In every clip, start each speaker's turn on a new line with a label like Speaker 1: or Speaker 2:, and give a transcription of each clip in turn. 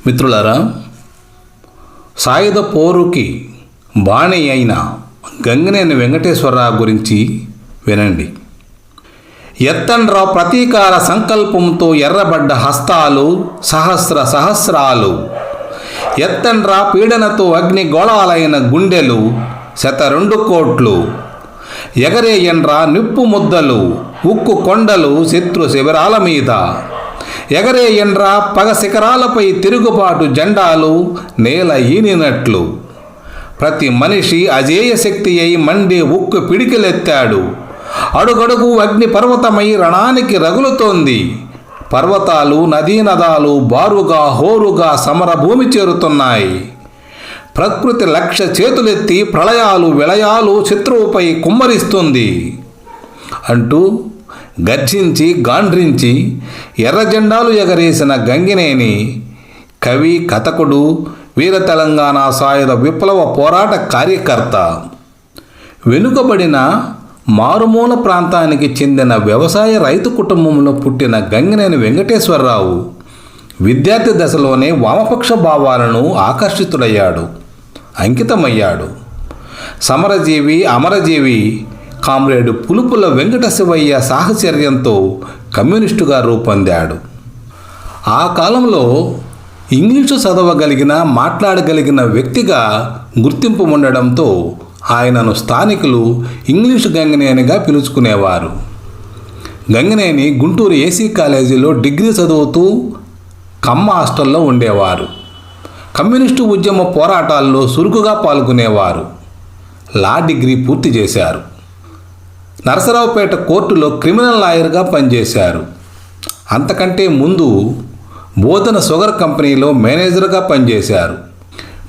Speaker 1: మిత్రులారా, సాయుధ పోరుకి బాణి అయిన గంగినేని వెంకటేశ్వరరావు గురించి వినండి. ఎత్తండ్రా ప్రతీకార సంకల్పంతో ఎర్రబడ్డ హస్తాలు సహస్రాలు, ఎత్తండ్రా పీడనతో అగ్ని గోళాలైన గుండెలు 102 కోట్లు, ఎగరేయండ్రా నిప్పు ముద్దలు ఉక్కు కొండలు శత్రు శిబిరాల మీద, ఎగరేయండ్రా పగ శిఖరాలపై తిరుగుబాటు జెండాలు నేల ఈనినట్లు, ప్రతి మనిషి అజేయ శక్తి అయి మండే ఉక్కు పిడికిలెత్తాడు, అడుగడుగు అగ్ని పర్వతమై రణానికి రగులుతోంది, పర్వతాలు నదీనదాలు బారుగా హోరుగా సమరభూమి చేరుతున్నాయి, ప్రకృతి లక్ష చేతులెత్తి ప్రళయాలు విలయాలు శత్రువుపై కుమ్మరిస్తుంది అంటూ గర్జించి గాండ్రించి ఎర్ర జెండాలు ఎగరేసిన గంగినేని కవి, కథకుడు, వీర తెలంగాణ సాయుధ విప్లవ పోరాట కార్యకర్త. వెనుకబడిన మారుమూల ప్రాంతానికి చెందిన వ్యవసాయ రైతు కుటుంబంలో పుట్టిన గంగినేని వెంకటేశ్వరరావు విద్యార్థి దశలోనే వామపక్ష భావాలను ఆకర్షితుడయ్యాడు, అంకితమయ్యాడు. సమరజీవి అమరజీవి కామ్రేడు పులుపుల వెంకట శివయ్య సాహచర్యంతో కమ్యూనిస్టుగా రూపొందాడు. ఆ కాలంలో ఇంగ్లీషు చదవగలిగిన మాట్లాడగలిగిన వ్యక్తిగా గుర్తింపు ఉండడంతో ఆయనను స్థానికులు ఇంగ్లీషు గంగినేనిగా పిలుచుకునేవారు. గంగినేని గుంటూరు ఏసీ కాలేజీలో డిగ్రీ చదువుతూ కమ్మ హాస్టల్లో ఉండేవారు. కమ్యూనిస్టు ఉద్యమ పోరాటాల్లో చురుకుగా పాల్గొనేవారు. లా డిగ్రీ పూర్తి చేశారు. నరసరావుపేట కోర్టులో క్రిమినల్ లాయర్గా పనిచేశారు. అంతకంటే ముందు బోధన షుగర్ కంపెనీలో మేనేజర్గా పనిచేశారు.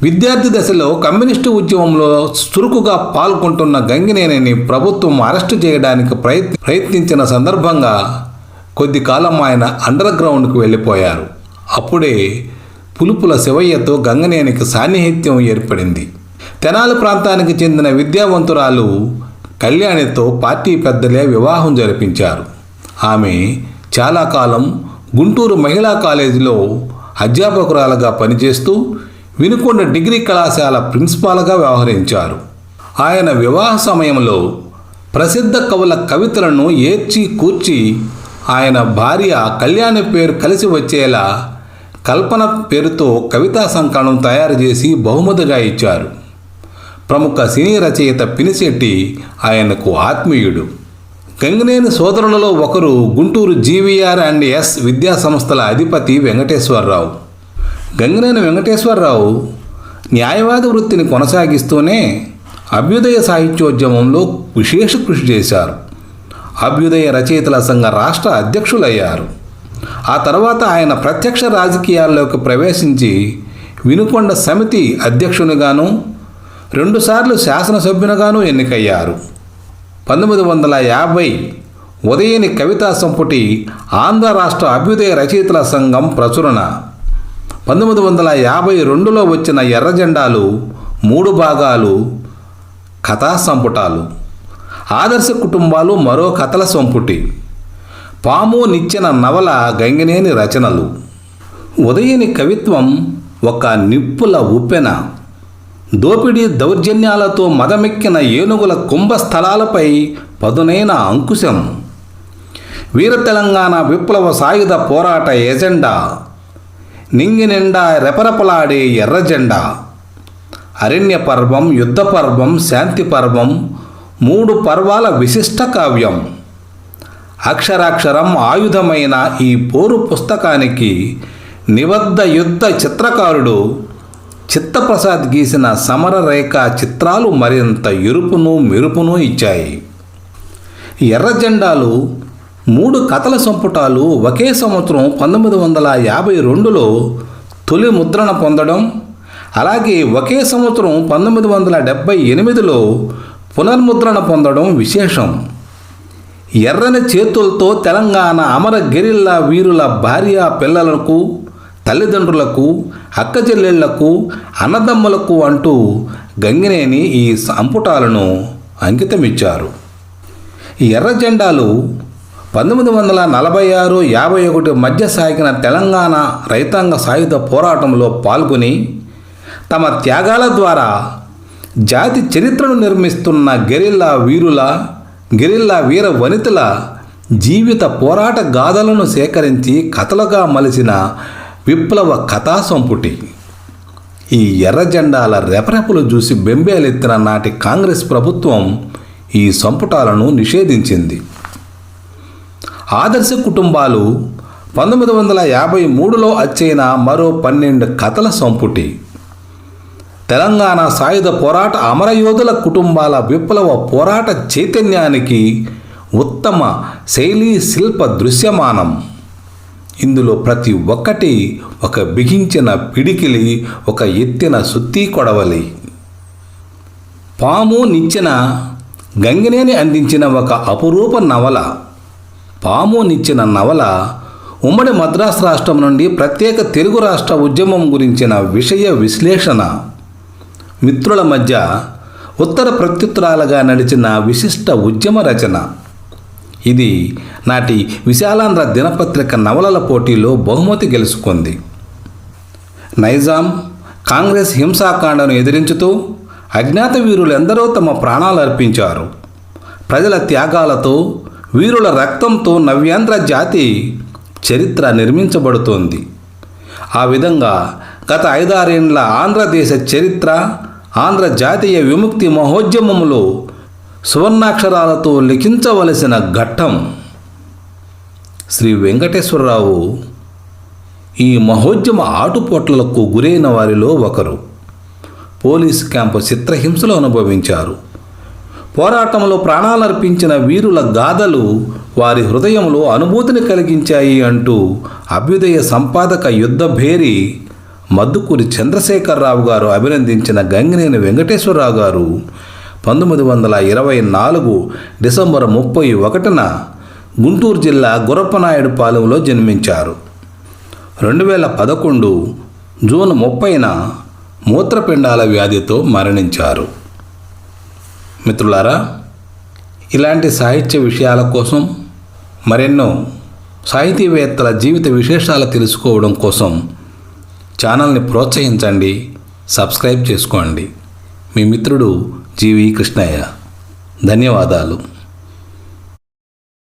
Speaker 1: విద్యార్థి దశలో కమ్యూనిస్టు ఉద్యమంలో చురుకుగా పాల్గొంటున్న గంగినేనిని ప్రభుత్వం అరెస్టు చేయడానికి ప్రయత్నించిన సందర్భంగా కొద్ది కాలం ఆయన అండర్ గ్రౌండ్కు వెళ్ళిపోయారు. అప్పుడే పులుపుల శివయ్యతో గంగినేనికి సాన్నిహిత్యం ఏర్పడింది. తెనాలి ప్రాంతానికి చెందిన విద్యావంతురాలు కళ్యాణితో పార్టీ పెద్దలే వివాహం జరిపించారు. ఆమె చాలా కాలం గుంటూరు మహిళా కాలేజీలో అధ్యాపకురాలుగా పనిచేస్తూ వినుకొండ డిగ్రీ కళాశాల ప్రిన్సిపాల్గా వ్యవహరించారు. ఆయన వివాహ సమయంలో ప్రసిద్ధ కవుల కవితలను ఏర్చి కూర్చి ఆయన భార్య కళ్యాణి పేరు కలిసి వచ్చేలా కల్పన పేరుతో కవితా సంకలనం తయారు చేసి బహుమతిగా ఇచ్చారు. ప్రముఖ సినీ రచయిత పినిశెట్టి ఆయనకు ఆత్మీయుడు. గంగినేని సోదరులలో ఒకరు గుంటూరు GVR&S విద్యా సంస్థల అధిపతి వెంకటేశ్వరరావు. గంగినేని వెంకటేశ్వరరావు న్యాయవాద వృత్తిని కొనసాగిస్తూనే అభ్యుదయ సాహిత్యోద్యమంలో విశేష కృషి చేశారు. అభ్యుదయ రచయితల సంఘ రాష్ట్ర అధ్యక్షులయ్యారు. ఆ తర్వాత ఆయన ప్రత్యక్ష రాజకీయాల్లోకి ప్రవేశించి వినుకొండ సమితి అధ్యక్షునిగాను 2 సార్లు శాసనసభ్యునిగాను ఎన్నికయ్యారు. 1950 ఉదయని కవితా సంపుటి ఆంధ్ర రాష్ట్ర అభ్యుదయ రచయితల సంఘం ప్రచురణ. 1952లో వచ్చిన ఎర్ర జెండాలు 3 భాగాలు కథా సంపుటాలు. ఆదర్శ కుటుంబాలు మరో కథల సంపుటి. పాము నిచ్చెన నవల గంగినేని రచనలు. ఉదయని కవిత్వం ఒక నిప్పుల ఉప్పెన. దోపిడీ దౌర్జన్యాలతో మదమెక్కిన ఏనుగుల కుంభస్థలాలపై పదునైన అంకుశం. వీర తెలంగాణ విప్లవ సాయుధ పోరాట ఎజెండా. నింగి నిండా రెపరెపలాడే ఎర్ర జెండా. అరణ్య పర్వం, యుద్ధ పర్వం, శాంతి పర్వం 3 పర్వాల విశిష్ట కావ్యం. అక్షరాక్షరం ఆయుధమైన ఈ పోరు పుస్తకానికి నిబద్ధ యుద్ధ చిత్రకారుడు చిత్తప్రసాద్ గీసిన సమర రేఖ చిత్రాలు మరింత ఎరుపును మెరుపును ఇచ్చాయి. ఎర్ర జెండాలు 3 కథల సంపుటాలు ఒకే సంవత్సరం 1952లో తొలి ముద్రణ పొందడం, అలాగే ఒకే సంవత్సరం 1978లో పునర్ముద్రణ పొందడం విశేషం. ఎర్రని చేతులతో తెలంగాణ అమర గెరిల్లా వీరుల భార్య పిల్లలకు, తల్లిదండ్రులకు, అక్క చెల్లెళ్లకు, అన్నదమ్ములకు అంటూ గంగినేని ఈ సంపుటాలను అంకితమిచ్చారు. ఎర్ర జెండాలు 1946-51 మధ్య సాగిన తెలంగాణ రైతాంగ సాయుధ పోరాటంలో పాల్గొని తమ త్యాగాల ద్వారా జాతి చరిత్రను నిర్మిస్తున్న గెరిల్లా వీర వనితల జీవిత పోరాట గాథలను సేకరించి కథలుగా మలిచిన విప్లవ కథా సంపుటి. ఈ ఎర్ర జెండాల రెపరెపలు చూసి బెంబేలెత్తిన నాటి కాంగ్రెస్ ప్రభుత్వం ఈ సంపుటాలను నిషేధించింది. ఆదర్శ కుటుంబాలు 1953లో అచ్చైన మరో 12 కథల సంపుటి. తెలంగాణ సాయుధ పోరాట అమరయోధుల కుటుంబాల విప్లవ పోరాట చైతన్యానికి ఉత్తమ శైలీ శిల్ప దృశ్యమానం. ఇందులో ప్రతి ఒక్కటి ఒక బిగించిన పిడికిలి, ఒక ఎత్తిన సుత్తి కొడవలి. పాము నిచ్చెన గంగినేని అందించిన ఒక అపురూప నవల. పాము నిచ్చెన నవల ఉమ్మడి మద్రాసు రాష్ట్రం నుండి ప్రత్యేక తెలుగు రాష్ట్ర ఉద్యమం గురించిన విషయ విశ్లేషణ, మిత్రుల మధ్య ఉత్తర ప్రత్యుత్తరాలుగా నడిచిన విశిష్ట ఉద్యమ రచన. ఇది నాటి విశాలాంధ్ర దినపత్రిక నవలల పోటీలో బహుమతి గెలుచుకుంది. నైజాం కాంగ్రెస్ హింసాకాండను ఎదిరించుతూ అజ్ఞాత వీరులెందరో తమ ప్రాణాలు అర్పించారు. ప్రజల త్యాగాలతో, వీరుల రక్తంతో నవ్యాంధ్ర జాతి చరిత్ర నిర్మించబడుతోంది. ఆ విధంగా గత 5-6 ఏండ్ల ఆంధ్రదేశ చరిత్ర, ఆంధ్ర జాతీయ విముక్తి మహోద్యమంలో సువర్ణాక్షరాలతో లిఖించవలసిన ఘట్టం. శ్రీ వెంకటేశ్వరరావు ఈ మహోద్యమ ఆటుపోట్లకు గురైన వారిలో ఒకరు. పోలీసు క్యాంపు చిత్రహింసలు అనుభవించారు. పోరాటంలో ప్రాణాలర్పించిన వీరుల గాథలు వారి హృదయంలో అనుభూతిని కలిగించాయి అంటూ అభ్యుదయ సంపాదక యుద్ధ భేరి మద్దుకూరి చంద్రశేఖరరావు గారు అభినందించిన గంగినేని వెంకటేశ్వరరావు గారు 1924 డిసెంబర్ 31న గుంటూరు జిల్లా గురప్పనాయుడుపాలెంలో జన్మించారు. 2011 జూన్ 30న మూత్రపిండాల వ్యాధితో మరణించారు. మిత్రులారా, ఇలాంటి సాహిత్య విషయాల కోసం, మరెన్నో సాహితీవేత్తల జీవిత విశేషాలు తెలుసుకోవడం కోసం ఛానల్ని ప్రోత్సహించండి, సబ్స్క్రైబ్ చేసుకోండి. మీ మిత్రుడు జీవి కృష్ణయ్య. ధన్యవాదాలు.